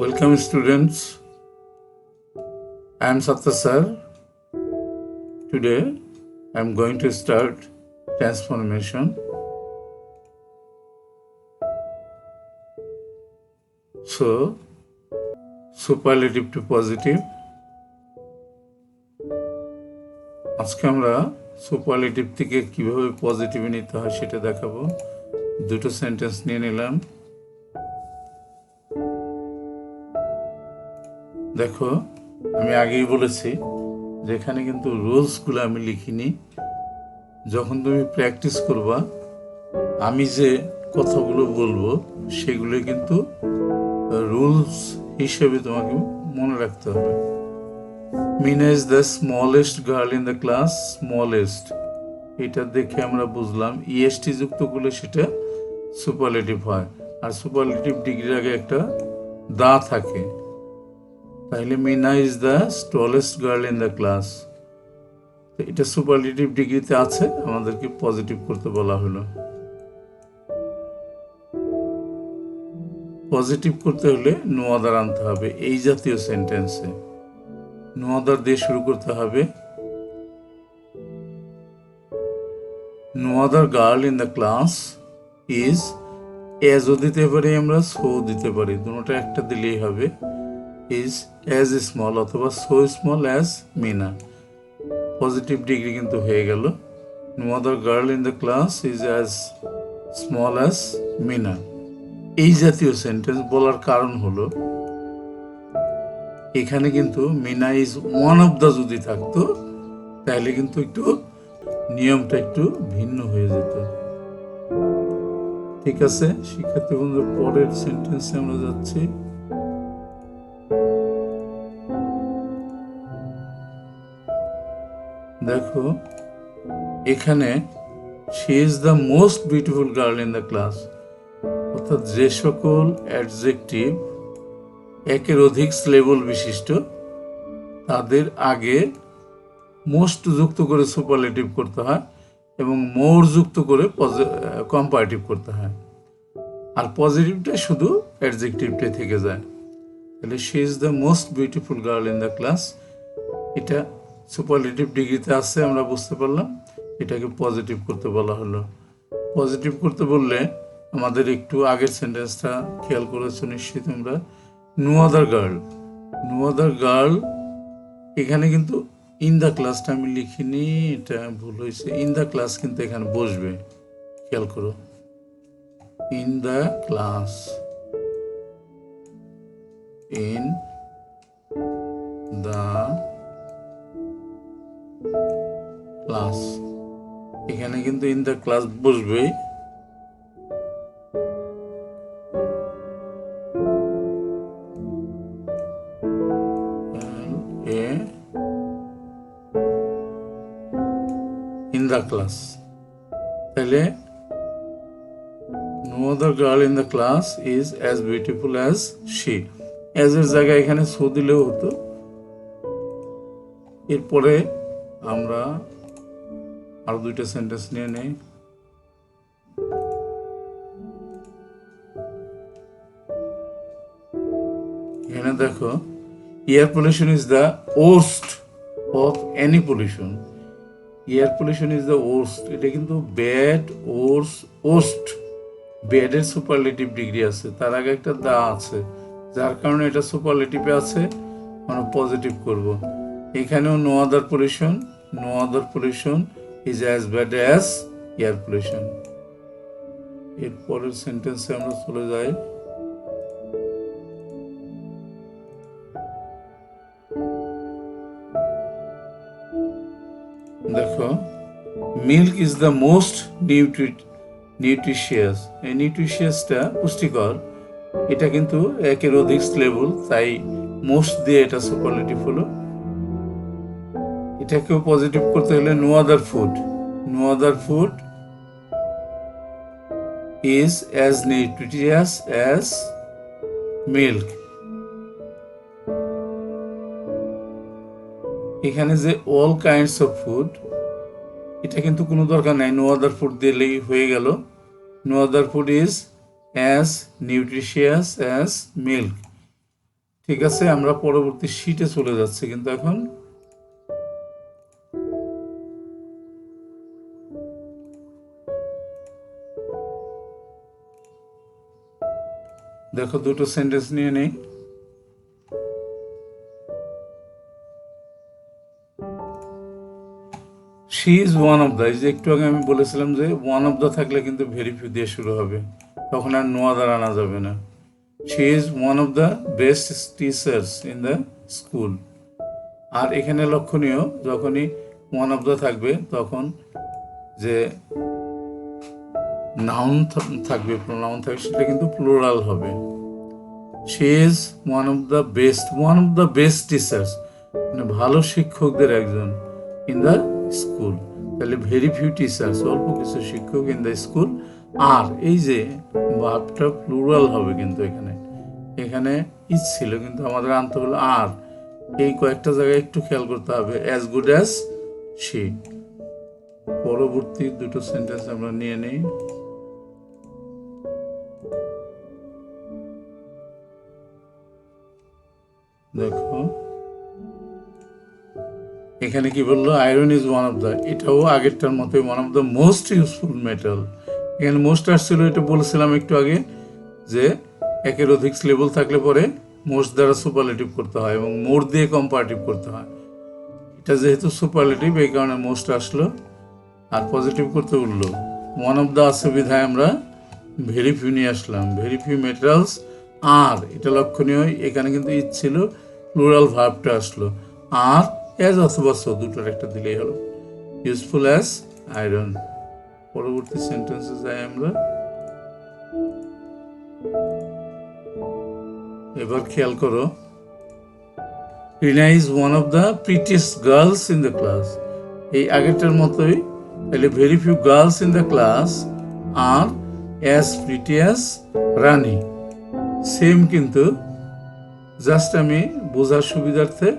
Welcome students. I am Satya sir. Today I am going to start transformation. So superlative to positive. আজকে আমরা superlative থেকে কিভাবে পজিটিভে নিতে হয় সেটা দেখাবো। দুটো সেন্টেন্স নিয়ে নিলাম। দেখো, আমি আগেই বলেছি যে এখানে কিন্তু রুলসগুলো আমি লিখিনি। যখন তুমি প্র্যাকটিস করবা, আমি যে কথাগুলো বলবো সেগুলো কিন্তু রুলস হিসেবে তোমাকে মনে রাখতে হবে। Meena is the smallest girl in the class. Smallest, এটা দেখে আমরা বুঝলাম ইএসটি যুক্ত করলে সেটা সুপারলেটিভ হয়, আর সুপারলেটিভ ডিগ্রির আগে একটা দা থাকে। তাহলে Meena is the tallest girl in the class, এটা সুপারলেটিভ ডিগ্রিতে আছে, আমাদেরকে পজিটিভ করতে বলা হলো। পজিটিভ করতে হলে নো আদার আনতে হবে। এই জাতীয় সেন্টেন্সে নো আদার দিয়ে শুরু করতে হবে। No other girl in the class is, এজও দিতে পারি আমরা, সো দিতে পারি, দুটোটা একটা দিলেই হবে। ইজ অ্যাজ স্মল অথবা so small as Meena. Positive degree কিন্তু হয়ে গেল। No other girl in the class is as small as Meena. এই জাতীয় সেন্টেন্স বলার কারণ হলো এখানে কিন্তু Meena is one of the যদি থাকতো তাহলে কিন্তু একটু নিয়মটা একটু ভিন্ন হয়ে যেত। ঠিক আছে শিক্ষার্থী বন্ধু, পরের সেন্টেন্সে আমরা যাচ্ছি। দেখো, এখানে she is the most beautiful girl in the class, অর্থাৎ যে সকল অ্যাডজেক্টিভ একের অধিক সিলেবল বিশিষ্ট তাদের আগে মোস্ট যুক্ত করে সুপারলেটিভ করতে হয় এবং মোর যুক্ত করে কম্পারেটিভ করতে হয়, আর পজিটিভটা শুধু অ্যাডজেক্টিভটাই থেকে যায়। তাহলে she is the most beautiful girl in the class, এটা সুপারলেটিভ ডিগ্রিতে আছে, আমরা বুঝতে পারলাম। এটাকে পজিটিভ করতে বলা হলো। পজিটিভ করতে বললে আমাদের একটু আগের সেন্টেন্সটা খেয়াল করেছো নিশ্চয়ই তোমরা। No other girl, no other girl, এখানে কিন্তু ইন দ্য ক্লাসটা আমি লিখিনি, এটা ভুল হয়েছে। ইন দ্য ক্লাস কিন্তু এখানে বসবে, খেয়াল করো। In the class, in the class, এখানে কিন্তু ইন দ্য ক্লাস বসবে। ইন দ্য ক্লাস, তাহলে no other girl in the class is as beautiful as she. As এর জায়গায় এখানে সো দিলেও হতো। এরপরে আমরা আরো দুইটা সেন্টেন্স নিয়ে নেই। এখানে দেখো, air pollution is the worst of any pollution. Air pollution is the worst, এটা কিন্তু ব্যাড, ওর্স্ট, ব্যাডের সুপারলেটিভ ডিগ্রি আছে, তার আগে একটা দা আছে, যার কারণে এটা সুপারলেটিভে আছে, আমরা পজিটিভ করব। এখানেও no other pollution, no other pollution is as bad as air pollution. এরপরের সেন্টেন্সে আমরা চলে যাই। দেখো, milk is the most nutritious. এই নিউট্রিশিয়াসটা পুষ্টিকর, এটা কিন্তু একের অধিক সিলেবল, তাই মোস্ট দিয়ে এটা সুপারলেটিভ হলো। এটাকেও পজিটিভ করতে হলে no other food, no other food is as nutritious as milk. এখানে যে অল কাইন্ডস অফ ফুড, এটা কিন্তু কোনো দরকার নাই, নো আদার ফুড দিলেই হয়ে গেল। No other food is as nutritious as milk. ঠিক আছে, আমরা পরবর্তী শীটে চলে যাচ্ছি কিন্তু এখন। দেখো দুটো সেন্টেন্স নিয়ে নেই। She is one of the, এই যে একটু আগে আমি বলেছিলাম যে ওয়ান অফ দ্য থাকলে কিন্তু ভেরি ফিউ দিয়ে শুরু হবে, তখন আর নো আদার আনা যাবে না। She is one of the best teachers in the school. আর এখানে লক্ষণীয়, যখনই ওয়ান অফ দ্য থাকবে তখন যে নাউন থাকবে, প্রোনাউন থাকবে, সেটা কিন্তু প্লুরাল হবে। She is one of the best teachers, মানে ভালো শিক্ষকদের একজন, ইন দ্য স্কুল। তাহলে ভেরি ফিউ টিচার্স, অল্প কিছু শিক্ষক, ইন দ্য স্কুল। আর এই যে ভার্বটা প্লুরাল হবে কিন্তু এখানে, এখানে ইজ ছিল কিন্তু আমাদের আনতে হলো আর। এই কয়েকটা জায়গায় একটু খেয়াল করতে হবে, অ্যাজ গুড অ্যাজ শি। পরবর্তী দুটো সেন্টেন্স আমরা নিয়ে নিই। দেখো এখানে কি বললো, iron is one of the, এটাও আগেরটার মতোই one of the most useful metal. এখানে মোস্ট আসছিল, এটা বলেছিলাম একটু আগে যে একের অধিক সিলেবল থাকলে পরে মোস্ট দ্বারা সুপারলেটিভ করতে হয় এবং মোর দিয়ে কম্পারেটিভ করতে হয়। এটা যেহেতু সুপারলেটিভ এই কারণে মোস্ট আসলো, আর পজিটিভ করতে বললো ওয়ান অফ দ্য আছে বিধায় আমরা ভেরি ফিউ নিয়ে আসলাম, ভেরি ফিউ মেটেরিয়ালস। আর এটা লক্ষণীয়, এখানে কিন্তু ইজ ছিল, প্লুরাল ভার্বটা আসলো, আর অ্যাজ অথবা সো দুটোর একটা দিলেই হলো, ইউজফুল অ্যাজ আয়রন। পরবর্তী সেন্টেন্সে যাই আমরা। এবার খেয়াল করো, Rina is one of the prettiest girls in the class. এই আগেরটার মতোই, তাহলে very few girls in the class are as pretty as Rani. Same কিন্তু জাস্ট আমি বোঝার সুবিধার্থে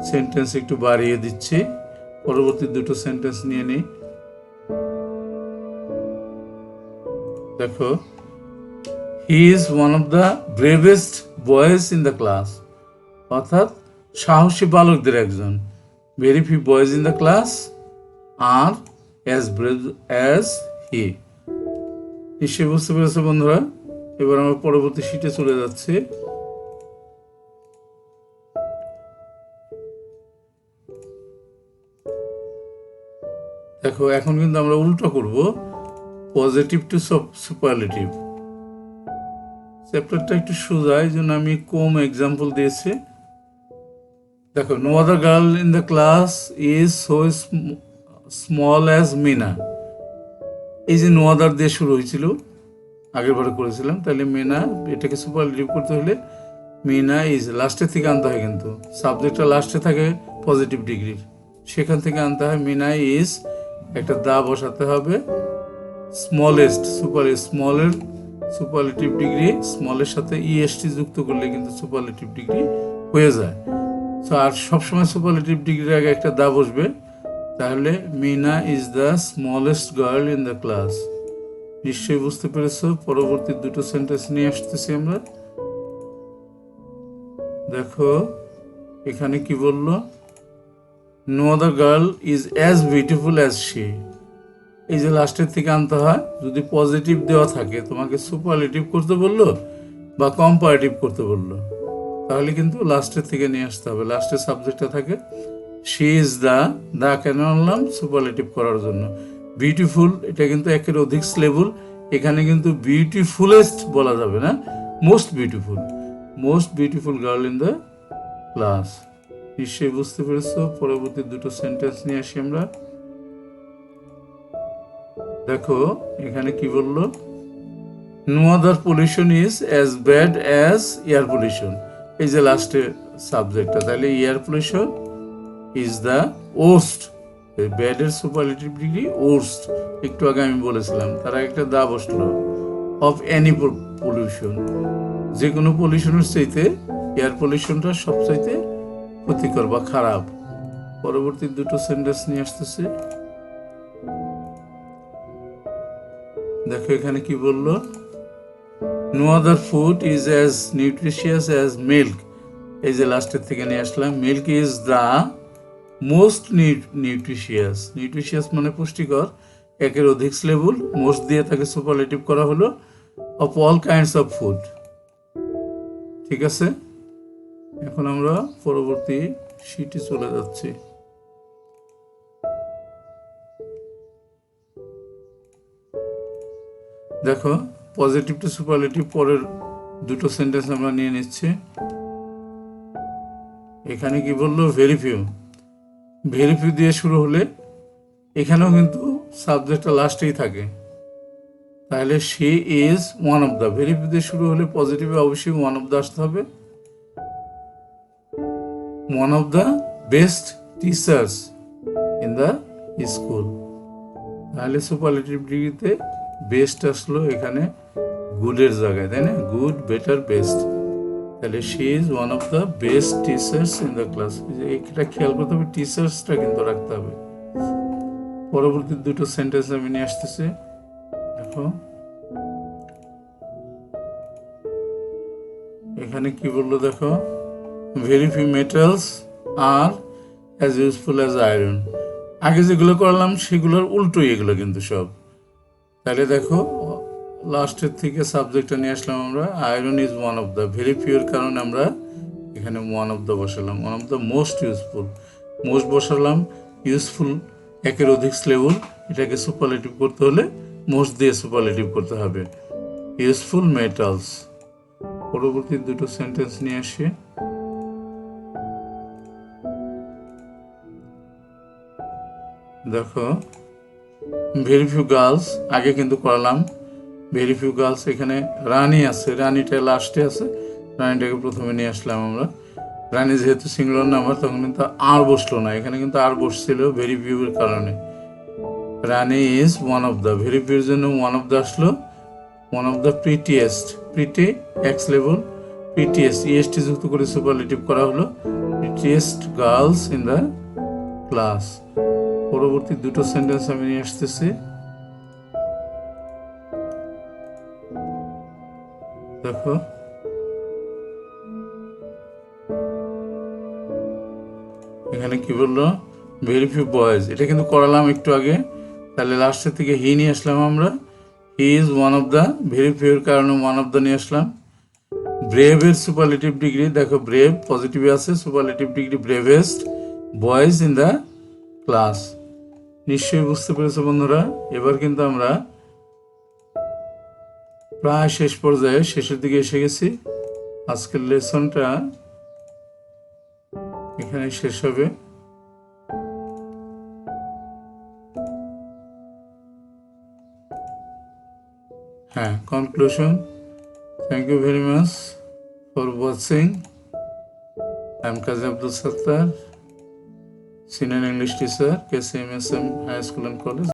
সেন্টেন্স একটু বাড়িয়ে দিচ্ছি। পরবর্তী দুটো সেন্টেন্স নিয়ে নিই। দেখো, he is one of the bravest boys in the class, অর্থাৎ সাহসী বালকদের একজন। Very few boys in the class are as brave as he. নিশ্চয়ই বুঝতে পেরেছো বন্ধুরা। এবার আমরা পরবর্তী শীটে চলে যাচ্ছি। দেখো এখন কিন্তু আমরা উল্টো করব, পজিটিভ টু সুপারলেটিভ। চ্যাপ্টারটা একটু সোজা, এই জন্য আমি কম এক্সাম্পল দিয়েছি। দেখো, no other girl in the class is so small as Meena. এই যে নো আদার দিয়ে শুরু হয়েছিল, আগের বারে করেছিলাম, তাহলে মিনা, এটাকে সুপারলেটিভ করতে হলে মিনা ইজ লাস্টের থেকে আনতে হয়, কিন্তু সাবজেক্টটা লাস্টে থাকে পজিটিভ ডিগ্রির, সেখান থেকে আনতে হয়। মিনা ইজ, একটা দা বসাতে হবে, স্মলেস্ট স্মলের সুপারলেটিভ ডিগ্রি, স্মলের সাথে ইএসটি যুক্ত করলে কিন্তু সুপারলেটিভ ডিগ্রি হয়ে যায়। সো আর সবসময় সুপারলেটিভ ডিগ্রির আগে একটা দা বসবে, তাহলে Meena is the smallest girl in the class. নিশ্চয়ই বুঝতে পেরেছো। পরবর্তী দুটো সেন্টেন্স নিয়ে আসতেছি আমরা। দেখো এখানে কি বললো, no other girl is as beautiful as she. এই যে লাস্টের থেকে আনতে হয়, যদি পজিটিভ দেওয়া থাকে, তোমাকে সুপারলেটিভ করতে বললো বা কম্পারেটিভ করতে বললো, তাহলে কিন্তু লাস্টের থেকে নিয়ে আসতে হবে। লাস্টের সাবজেক্টটা থাকে শি ইজ দা কেন আনলাম, সুপারলেটিভ করার জন্য। বিউটিফুল, এটা কিন্তু একের অধিক সিলেবল, এখানে কিন্তু বিউটিফুলেস্ট বলা যাবে না, most beautiful girl in the class. নিশ্চয়ই বুঝতে পেরেছো। পরবর্তী দুটো সেন্টেন্স নিয়ে আসি আমরা। দেখো এখানে কি বললো, no other pollution is as bad as air pollution. এই যে লাস্টের সাবজেক্টটা, তাহলে air pollution is the worst, ব্যাডের সুপারলেটিভ ডিগ্রি ওর্স্ট, একটু আগে আমি বলেছিলাম, তারা একটা দা বসলো, অফ এনি পলিউশন, যে কোনো পলিউশনের চাইতে এয়ার পলিউশনটা সবচাইতে ক্ষতিকর বা খারাপ। পরবর্তী দুটো সেন্টেন্স নিয়ে আসতেছে। দেখো এখানে কি বললো, no other food is as nutritious as milk. এই যে লাস্টের থেকে নিয়ে আসলাম, milk is the most nutritious মানে পুষ্টিকর, একের অধিক সিলেবল, মোস্ট দিয়ে তাকে সুপারলেটিভ করা হলো, of all kinds of food. ঠিক আছে, এখন আমরা পরবর্তী শীটে চলে যাচ্ছি। দেখো, পজিটিভ টু সুপারলেটিভ পরের দুটো সেন্টেন্স আমরা নিয়ে নিচ্ছি। এখানে কি বললো, ভেরি ফিউ দিয়ে শুরু হলে এখানেও কিন্তু সাবজেক্টটা লাস্টেই থাকে, তাহলে she is one of the, very few দিয়ে শুরু হলে পজিটিভে অবশ্যই ওয়ান অফ দ্য আসতে হবে, one of the best teachers in the school. তাহলে সুপারলেটিভ ডিগ্রিতে বেস্ট আসলো এখানে গুডের জায়গায়, তাই না, গুড, বেটার, বেস্ট। তাহলে she is one of the best teachers in the class. এটা খেয়াল করতে হবে, টিচার্সটা কিন্তু রাখতে হবে। পরবর্তী দুটো সেন্টেন্স আমি নিয়ে আসতেছি। দেখো এখানে কি বললো, দেখো, ভেরি ফিউ মেটালস আর অ্যাজ ইউজফুল অ্যাজ আয়রন। আগে যেগুলো করলাম সেগুলোর উল্টোই এগুলো কিন্তু সব। তাহলে দেখো লাস্টের থেকে সাবজেক্টটা নিয়ে আসলাম আমরা, iron is one of the, very pure কারণে আমরা এখানে ওয়ান অফ দ্য বসালাম, one of the most useful, most বসালাম, ইউজফুল একের অধিক সিলেবল, এটাকে সুপারলেটিভ করতে হলে মোস্ট দিয়ে সুপারলেটিভ করতে হবে, ইউজফুল মেটালস। পরবর্তী দুটো সেন্টেন্স নিয়ে আসি। দেখো, ভেরি ফিউ গার্লস আগে কিন্তু করালাম, ভেরি ফিউ গার্লস এখানে রানী আছে, রানীটা লাস্টে আছে, রানীটাকে প্রথমে নিয়ে আসলাম আমরা। রানী যেহেতু সিঙ্গুলার নাম্বার তখন কিন্তু আর বসলো না, এখানে কিন্তু আর বসছিল ভেরি ফিউ এর কারণে। Rani is one of the, very ফিউর জন্য ওয়ান অফ দ্য আসলো, one of the prettiest, pretty x level, prettiest EST যুক্ত করে সুপারলেটিভ করা হলো, prettiest girls in the class. পরবর্তী দুটো সেন্টেন্স আমি নিয়ে আসতেছি। দেখো এখানে কি বললো, ভেরি ফিউ বয়েজ, এটা কিন্তু করালাম একটু আগে, তাহলে লাস্টের থেকে হি নিয়ে আসলাম আমরা, হি is one of the, very pure কারণে ওয়ান অফ দ্য নিয়ে আসলাম। ব্রেভের সুপারলেটিভ ডিগ্রি, দেখো ব্রেভ পজিটিভে আছে, superlative degree bravest boys in the class. নিশ্চয়ই বুঝতে পেরেছো বন্ধুরা। এবার কিন্তু আমরা প্রায় শেষ পর্যায়ে, শেষের দিকে এসে গেছি। আজকের লেসনটা এখানে শেষ হবে। হ্যাঁ, conclusion. Thank you very much for watching. I am Kazi Abdul Sattar, Senior English Teacher, KCMSM High School and College.